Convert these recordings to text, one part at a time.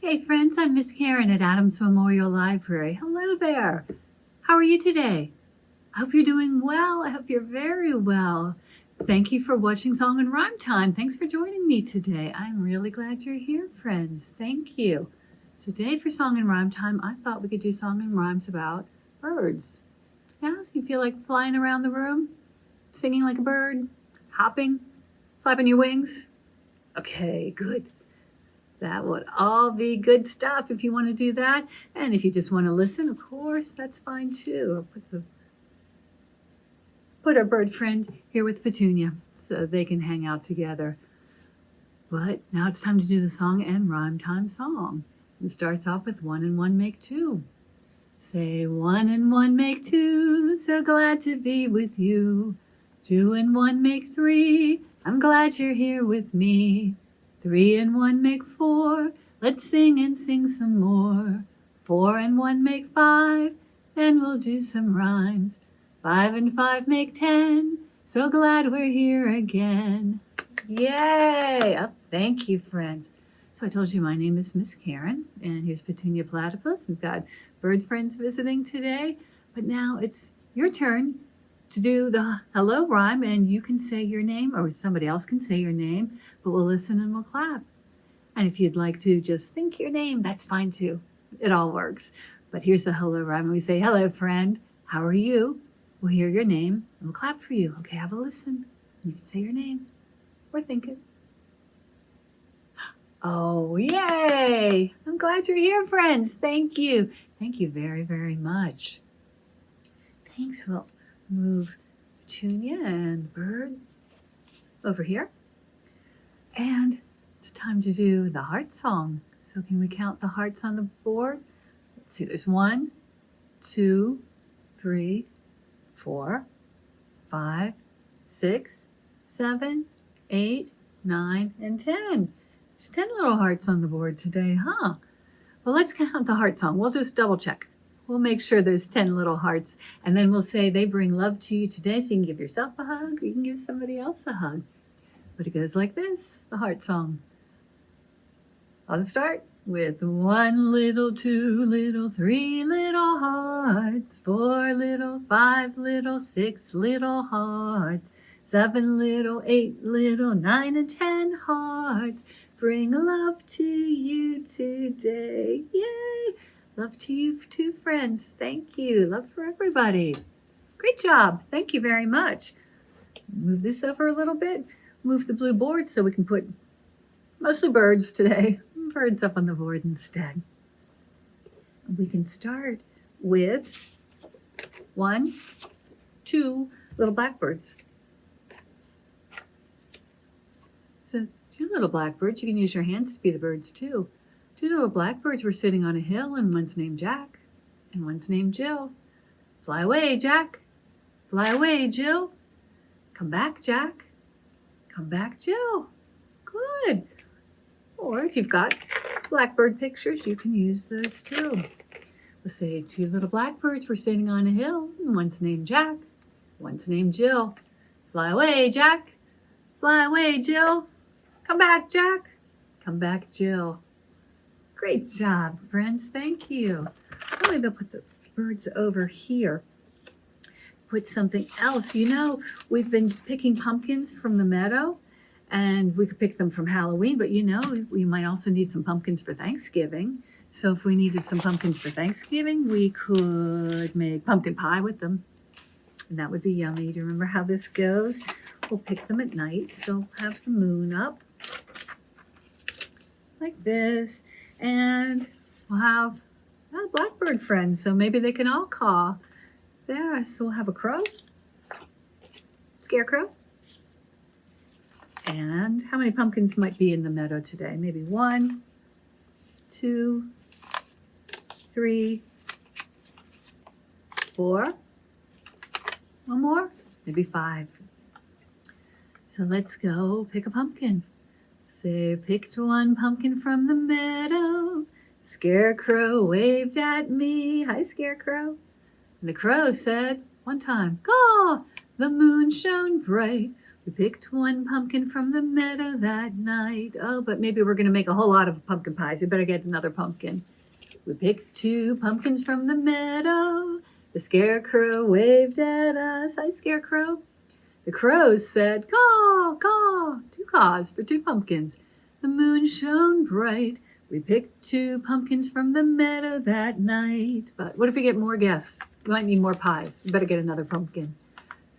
Hey friends, I'm Miss Karen at Adams Memorial Library. Hello there. How are you today? I hope you're doing well. I hope you're very well. Thank you for watching Song and Rhyme Time. Thanks for joining me today. I'm really glad you're here, friends. Thank you. Today for Song and Rhyme Time, I thought we could do song and rhymes about birds. Yeah, so you feel like flying around the room, singing like a bird, hopping, flapping your wings? Okay, good. That would all be good stuff if you want to do that. And if you just want to listen, of course, that's fine too. I'll put our bird friend here with Petunia so they can hang out together. But now it's time to do the song and rhyme time song. It starts off with 1 and 1 make 2. Say 1 and 1 make 2, so glad to be with you. 2 and 1 make 3, I'm glad you're here with me. 3 and 1 make 4, let's sing and sing some more. 4 and 1 make 5, and we'll do some rhymes. 5 and 5 make 10, so glad we're here again. Yay! Oh, thank you, friends. So I told you my name is Miss Karen, and here's Petunia Platypus. We've got bird friends visiting today, but now it's your turn to do the hello rhyme, and you can say your name or somebody else can say your name, but we'll listen and we'll clap. And if you'd like to just think your name, that's fine too. It all works. But here's the hello rhyme, and we say, hello friend, how are you? We'll hear your name and we'll clap for you. Okay, have a listen. You can say your name or think it. Oh, yay! I'm glad you're here, friends. Thank you. Thank you very, very much. Thanks. We'll move Petunia and Bird over here. And it's time to do the heart song. So can we count the hearts on the board? Let's see, there's 1, 2, 3, 4, 5, 6, 7, 8, 9, and 10. There's 10 little hearts on the board today, huh? Well, let's count the heart song. We'll just double check. We'll make sure there's 10 little hearts, and then we'll say they bring love to you today, so you can give yourself a hug, or you can give somebody else a hug. But it goes like this, the heart song. I'll start with 1 little, 2 little, 3 little hearts, 4 little, 5 little, 6 little hearts, 7 little, 8 little, 9 and 10 hearts. Bring love to you today. Yay! Love to you too, friends. Thank you. Love for everybody. Great job. Thank you very much. Move this over a little bit. Move the blue board so we can put mostly birds today. Birds up on the board instead. We can start with 1, 2 little blackbirds. It says 2 little blackbirds. You can use your hands to be the birds too. 2 little blackbirds were sitting on a hill, and one's named Jack, and one's named Jill. Fly away, Jack. Fly away, Jill. Come back, Jack. Come back, Jill. Good. Or if you've got blackbird pictures, you can use those too. Let's say 2 little blackbirds were sitting on a hill, and one's named Jack, one's named Jill. Fly away, Jack. Fly away, Jill. Come back, Jack. Come back, Jill. Great job, friends. Thank you. Oh, maybe I'll put the birds over here. Put something else. You know, we've been picking pumpkins from the meadow, and we could pick them from Halloween, but you know, we might also need some pumpkins for Thanksgiving. So if we needed some pumpkins for Thanksgiving, we could make pumpkin pie with them. And that would be yummy. Do you remember how this goes? We'll pick them at night, so have the moon up like this. And we'll have blackbird friends, so maybe they can all caw. There, so we'll have a crow, scarecrow. And how many pumpkins might be in the meadow today? Maybe 1, 2, 3, 4. 1 more, maybe 5. So let's go pick a pumpkin. Say, picked 1 pumpkin from the meadow. Scarecrow waved at me. Hi, Scarecrow. And the crow said 1 time, caw. The moon shone bright. We picked one pumpkin from the meadow that night. Oh, but maybe we're going to make a whole lot of pumpkin pies. We better get another pumpkin. We picked 2 pumpkins from the meadow. The scarecrow waved at us. Hi, Scarecrow. The crows said, caw, caw. 2 caws for 2 pumpkins. The moon shone bright. We picked 2 pumpkins from the meadow that night. But what if we get more guests? We might need more pies. We better get another pumpkin.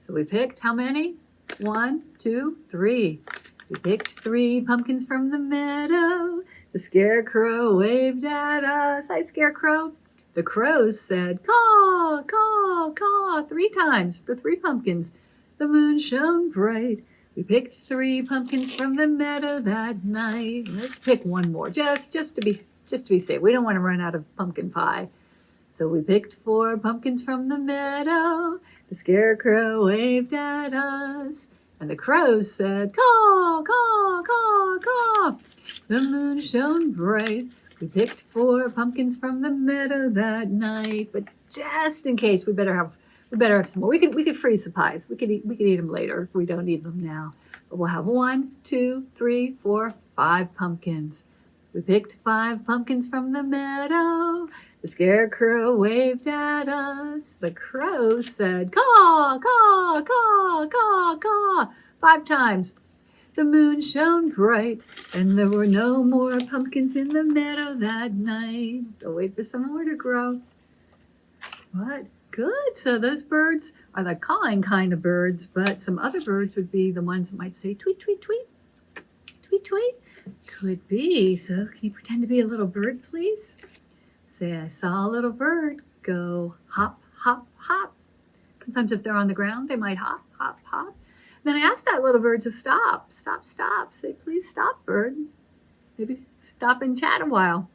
So we picked how many? 1, 2, 3. We picked 3 pumpkins from the meadow. The scarecrow waved at us. Hi, Scarecrow. The crows said, caw, caw, caw, 3 times for 3 pumpkins. The moon shone bright. We picked 3 pumpkins from the meadow that night. Let's pick one more, just to be safe. We don't want to run out of pumpkin pie. So we picked 4 pumpkins from the meadow. The scarecrow waved at us. And the crows said, caw, caw, caw, caw. The moon shone bright. We picked 4 pumpkins from the meadow that night. But just in case, we better have some more. We could freeze the pies. We could eat them later if we don't need them now. But we'll have 1, 2, 3, 4, 5 pumpkins. We picked 5 pumpkins from the meadow. The scarecrow waved at us. The crows said, caw, caw, caw, caw, caw, 5 times. The moon shone bright, and there were no more pumpkins in the meadow that night. I'll wait for some more to grow. What? Good. So those birds are the cawing kind of birds, but some other birds would be the ones that might say tweet, tweet, tweet. Tweet, tweet. Could be. So can you pretend to be a little bird, please? Say, I saw a little bird go hop, hop, hop. Sometimes if they're on the ground, they might hop, hop, hop. Then I asked that little bird to stop, stop, stop. Say, please stop, bird. Maybe stop and chat a while.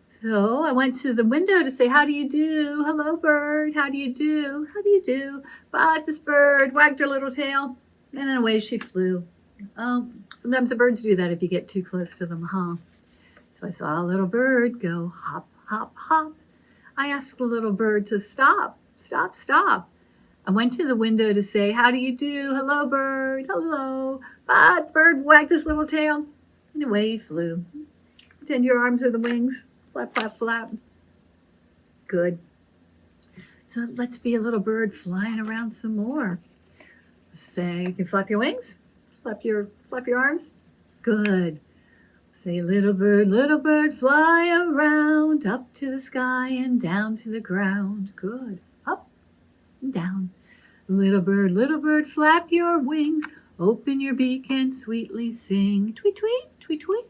So I went to the window to say, how do you do? Hello, bird. How do you do? How do you do? But this bird wagged her little tail, and away she flew. Sometimes the birds do that if you get too close to them, huh? So I saw a little bird go hop, hop, hop. I asked the little bird to stop, stop, stop. I went to the window to say, how do you do? Hello, bird. Hello. But the bird wagged his little tail, and away he flew. Pretend your arms are the wings. Flap, flap, flap. Good. So let's be a little bird flying around some more. Say, you can flap your wings, flap your arms. Good. Say, little bird, fly around, up to the sky and down to the ground. Good. Up and down. Little bird, flap your wings, open your beak and sweetly sing. Tweet, tweet, tweet, tweet.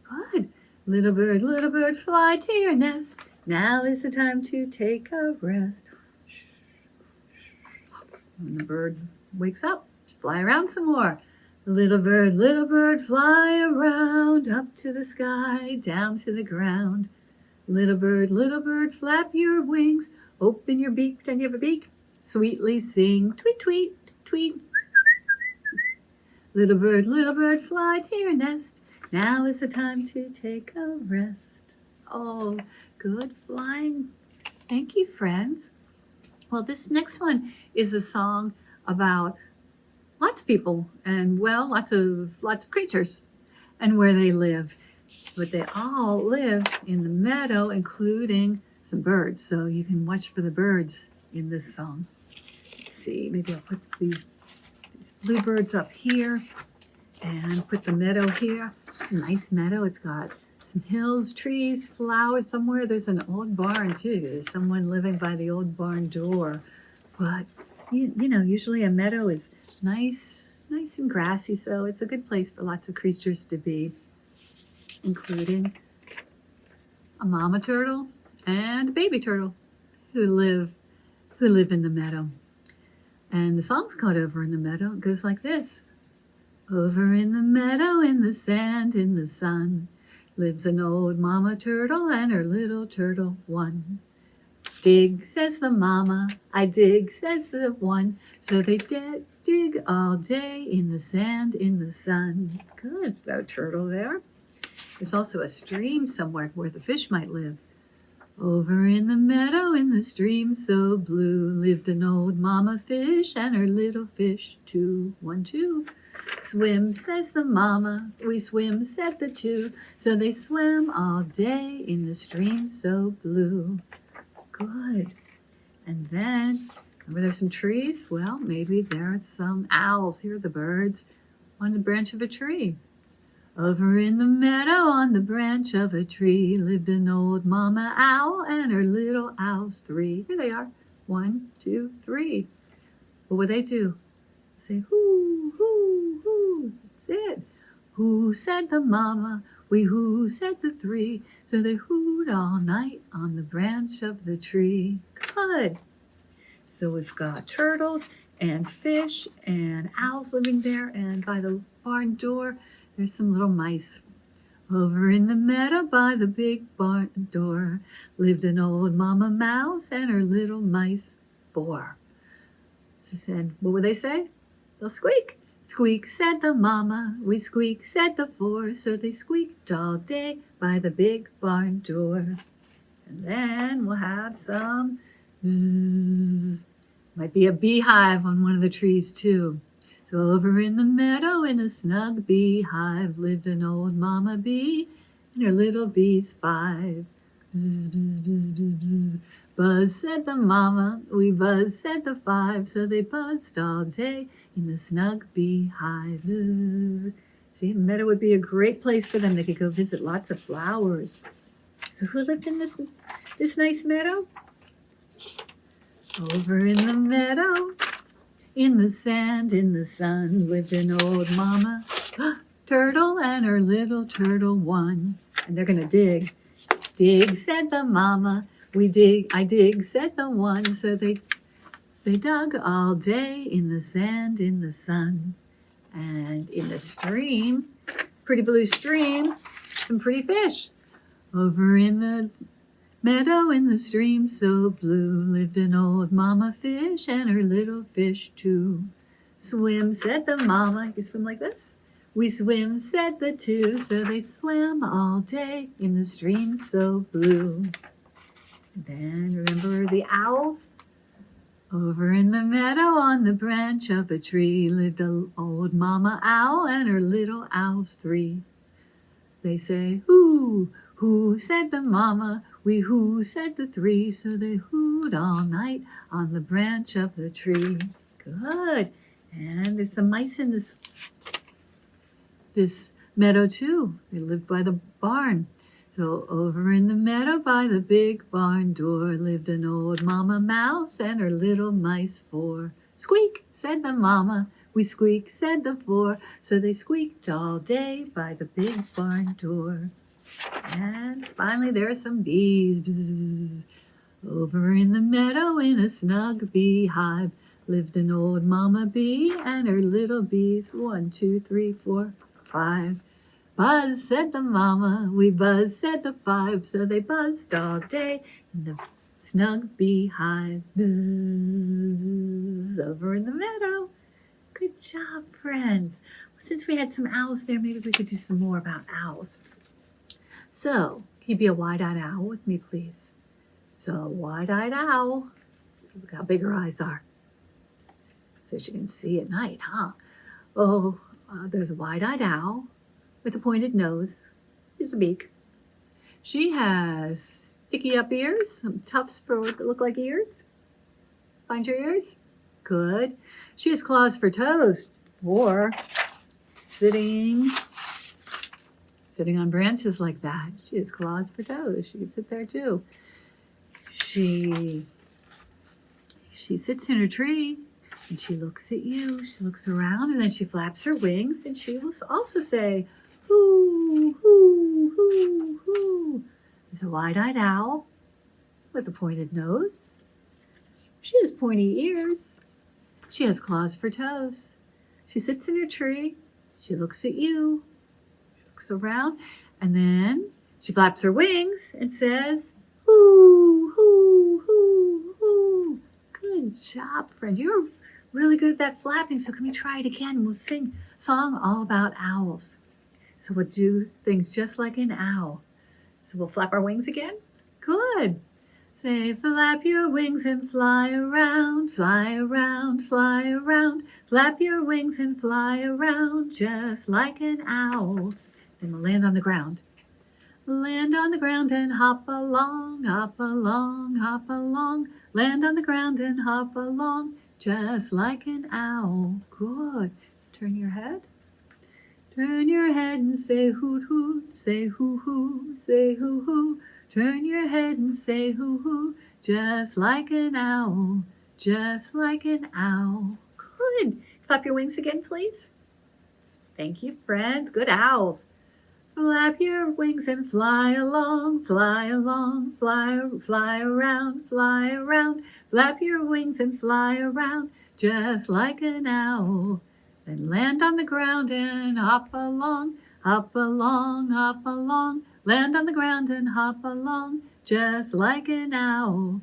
Good. Little bird, fly to your nest. Now is the time to take a rest. When the bird wakes up, fly around some more. Little bird, fly around, up to the sky, down to the ground. Little bird, flap your wings, open your beak, pretend you have a beak, sweetly sing, tweet, tweet, tweet. Little bird, fly to your nest. Now is the time to take a rest. Oh, good flying. Thank you, friends. Well, this next one is a song about lots of people and, well, lots of creatures and where they live. But they all live in the meadow, including some birds. So you can watch for the birds in this song. Let's see, maybe I'll put these bluebirds up here and put the meadow here. A nice meadow. It's got some hills, trees, flowers. Somewhere there's an old barn too. There's someone living by the old barn door. But you know, usually a meadow is nice and grassy, so it's a good place for lots of creatures to be, including a mama turtle and a baby turtle who live in the meadow. And the song's called Over in the Meadow. It goes like this. Over in the meadow, in the sand, in the sun, lives an old mama turtle and her little turtle one. Dig, says the mama, I dig, says the one. So they dig all day in the sand, in the sun. Good, it's got a turtle there. There's also a stream somewhere where the fish might live. Over in the meadow in the stream so blue lived an old mama fish and her little fish too. 1, 2. Swim, says the mama, we swim, said the two. So they swam all day in the stream so blue. Good. And then, remember there's some trees? Well, maybe there are some owls. Here are the birds on the branch of a tree. Over in the meadow on the branch of a tree lived an old mama owl and her little owls 3. Here they are. 1, 2, 3. What would they do? Say, hoo, hoo, hoo. That's it. Who said the mama? We who said the 3. So they hooed all night on the branch of the tree. Good. So we've got turtles and fish and owls living there. And by the barn door, there's some little mice. Over in the meadow by the big barn door lived an old mama mouse and her little mice 4. So said, what would they say? They'll squeak. Squeak, said the mama. We squeak, said the 4. So they squeaked all day by the big barn door. And then we'll have some bzzz. Might be a beehive on one of the trees too. So over in the meadow in a snug beehive lived an old mama bee and her little bees 5. Bzz, bzz, bzz, bzz, bzz. Buzz, said the mama, we buzz, said the 5. So they buzzed all day in the snug beehive. Bzz. See, the meadow would be a great place for them. They could go visit lots of flowers. So who lived in this nice meadow? Over in the meadow, in the sand, in the sun, lived an old mama turtle and her little turtle 1. And they're going to dig. Dig, said the mama. We dig, I dig, said the 1. So they dug all day in the sand, in the sun. And in the stream, pretty blue stream, some pretty fish. Over in the meadow in the stream so blue lived an old mama fish and her little fish too. Swim, said the mama. You swim like this? We swim, said the 2. So they swam all day in the stream so blue. Then remember the owls? Over in the meadow on the branch of a tree lived an old mama owl and her little owls 3. They say, hoo, who said the mama? We who said the 3. So they hooed all night on the branch of the tree. Good. And there's some mice in this meadow too. They live by the barn. So over in the meadow by the big barn door lived an old mama mouse and her little mice 4. Squeak, said the mama. We squeak, said the 4. So they squeaked all day by the big barn door. And finally, there are some bees. Bzzz. Over in the meadow in a snug beehive lived an old mama bee and her little bees. 1, 2, 3, 4, 5. Buzz, said the mama. We buzz, said the 5. So they buzzed all day in the snug beehive. Bzzz. Over in the meadow. Good job, friends. Well, since we had some owls there, maybe we could do some more about owls. So, can you be a wide-eyed owl with me, please? So, a wide-eyed owl. So look how big her eyes are. So she can see at night, huh? Oh, there's a wide-eyed owl with a pointed nose. Here's a beak. She has sticky up ears, some tufts for what look like ears. Find your ears? Good. She has claws for toes, or sitting on branches like that. She has claws for toes. She can sit there too. She sits in a tree and she looks at you. She looks around and then she flaps her wings and she will also say, hoo, hoo, hoo, hoo. There's a wide-eyed owl with a pointed nose. She has pointy ears. She has claws for toes. She sits in her tree. She looks at you. She looks around. And then she flaps her wings and says, hoo, hoo, hoo, hoo. Good job, friend. You're really good at that flapping. So can we try it again? We'll sing a song all about owls. So we'll do things just like an owl. So we'll flap our wings again. Good. Say, flap your wings and fly around, fly around, fly around. Flap your wings and fly around, just like an owl. Then we'll land on the ground. Land on the ground and hop along, hop along, hop along. Land on the ground and hop along, just like an owl. Good. Turn your head. Turn your head and say hoot hoot, say hoo hoo, say hoo hoo. Turn your head and say hoo hoo, just like an owl, just like an owl. Good. Flap your wings again, please. Thank you, friends. Good owls. Flap your wings and fly along, fly along, fly around, fly around. Flap your wings and fly around, just like an owl. Then land on the ground and hop along, hop along, hop along. Land on the ground and hop along, just like an owl.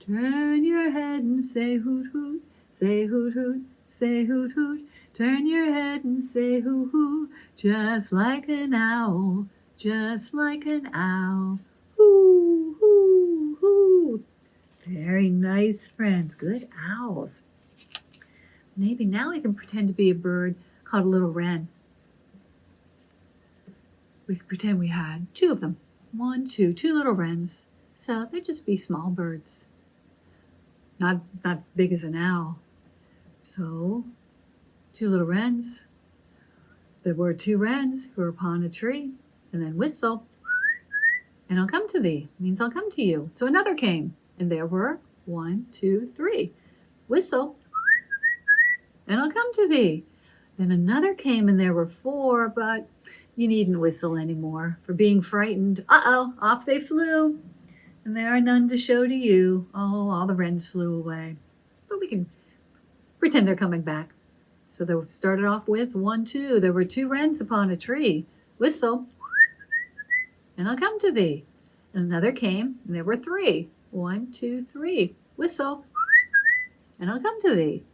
Turn your head and say hoot hoot, say hoot hoot, say hoot hoot. Turn your head and say hoo hoo, just like an owl, just like an owl. Hoo, hoo, hoo. Very nice, friends. Good owls. Maybe now we can pretend to be a bird called a little wren. We could pretend we had two of them. One, two little wrens. So they'd just be small birds. Not as big as an owl. So, two little wrens. There were two wrens who were upon a tree, and then whistle, and I'll come to thee, means I'll come to you. So another came, and there were 1, 2, 3. Whistle, and I'll come to thee. Then another came, and there were 4, but you needn't whistle anymore for being frightened. Uh-oh, off they flew, and there are none to show to you. Oh, all the wrens flew away. But we can pretend they're coming back. So they started off with 1, 2. There were 2 wrens upon a tree. Whistle, and I'll come to thee. And another came, and there were 3. 1, 2, 3. Whistle, and I'll come to thee.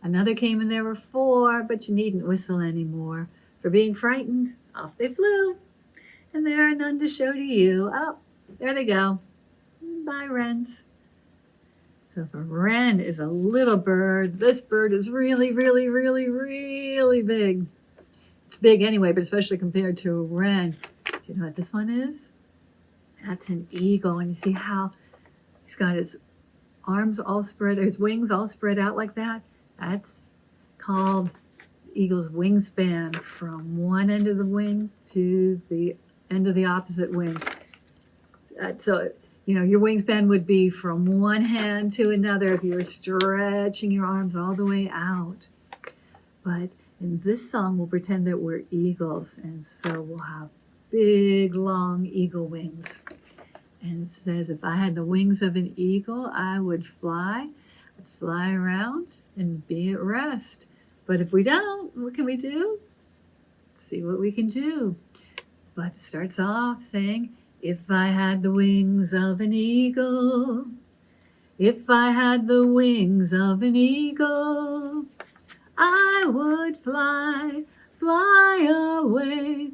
Another came, and there were 4, but you needn't whistle anymore. For being frightened, off they flew. And there are none to show to you. Oh, there they go. Bye, wrens. So if a wren is a little bird, this bird is really, really, really, really big. It's big anyway, but especially compared to a wren. Do you know what this one is? That's an eagle. And you see how he's got his arms all spread, his wings all spread out like that? That's called eagle's wingspan, from one end of the wing to the end of the opposite wing. So, you know, your wingspan would be from one hand to another if you were stretching your arms all the way out. But in this song, we'll pretend that we're eagles, and so we'll have big, long eagle wings. And it says, if I had the wings of an eagle, I would fly. I'd fly around and be at rest. But if we don't, what can we do? Let's see what we can do. But it starts off saying, if I had the wings of an eagle, if I had the wings of an eagle, I would fly, fly away,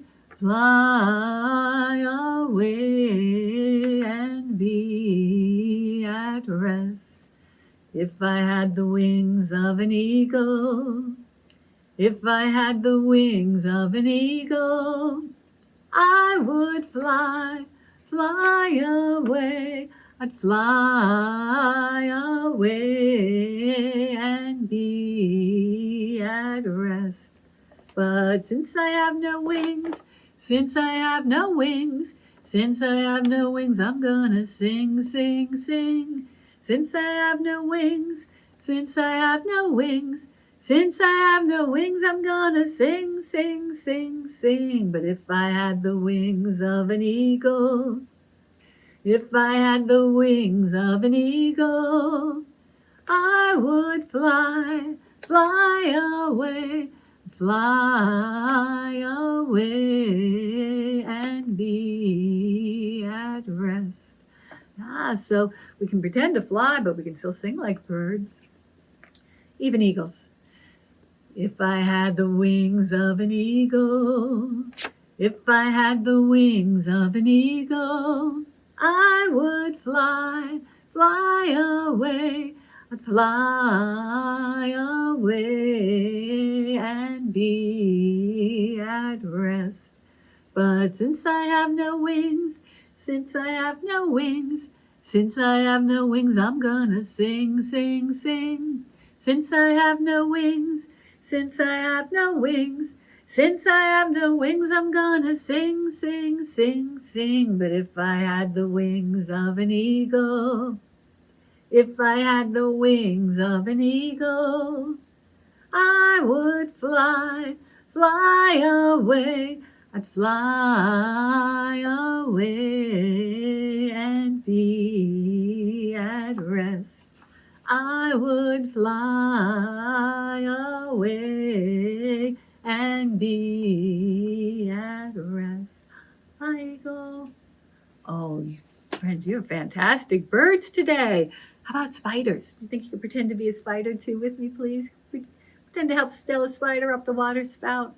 and be at rest. If I had the wings of an eagle, if I had the wings of an eagle, I would fly, fly away, I'd fly away and be at rest. But since I have no wings, since I have no wings, since I have no wings, I'm gonna sing, sing, sing. Since I have no wings, since I have no wings, since I have no wings, I'm gonna sing, sing, sing, sing. But if I had the wings of an eagle, if I had the wings of an eagle, I would fly, fly away, fly away and be at rest. So we can pretend to fly, but we can still sing like birds, even eagles. If I had the wings of an eagle, if I had the wings of an eagle, I would fly, fly away. I'd fly away and be at rest. But since I have no wings, since I have no wings, since I have no wings, I'm gonna sing, sing, sing. Since I have no wings, since I have no wings, since I have no wings, I'm gonna sing, sing, sing, sing. But if I had the wings of an eagle, if I had the wings of an eagle, I would fly, fly away. I'd fly away and be at rest. I would fly away and be at rest. Eagle. Oh, friends, you're fantastic birds today. How about spiders? Do you think you could pretend to be a spider too with me, please? Pretend to help Stella Spider up the water spout.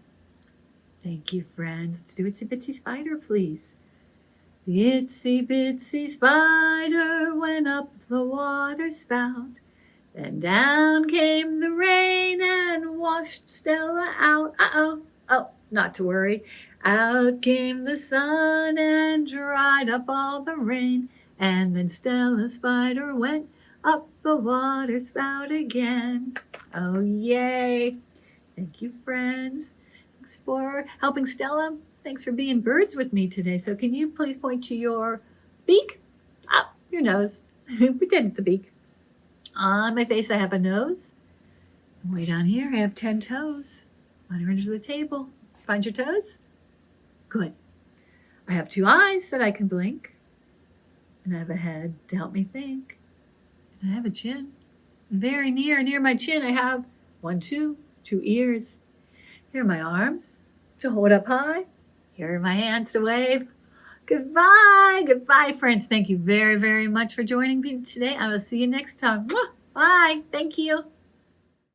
Thank you, friends. Let's do Itsy Bitsy Spider, please. The itsy bitsy spider went up the water spout. Then down came the rain and washed Stella out. Oh, not to worry. Out came the sun and dried up all the rain. And then Stella Spider went up the water spout again. Oh, yay. Thank you, friends. Thanks for helping Stella. Thanks for being birds with me today. So can you please point to your beak? Oh, your nose. Pretend it's a beak. On my face, I have a nose. And way down here, I have 10 toes. Under the table. Find your toes? Good. I have 2 eyes that I can blink. And I have a head to help me think. And I have a chin. Very near my chin, I have 2 ears. Here are my arms to hold up high. Here are my hands to wave. Goodbye. Goodbye, friends. Thank you very, very much for joining me today. I will see you next time. Bye. Thank you.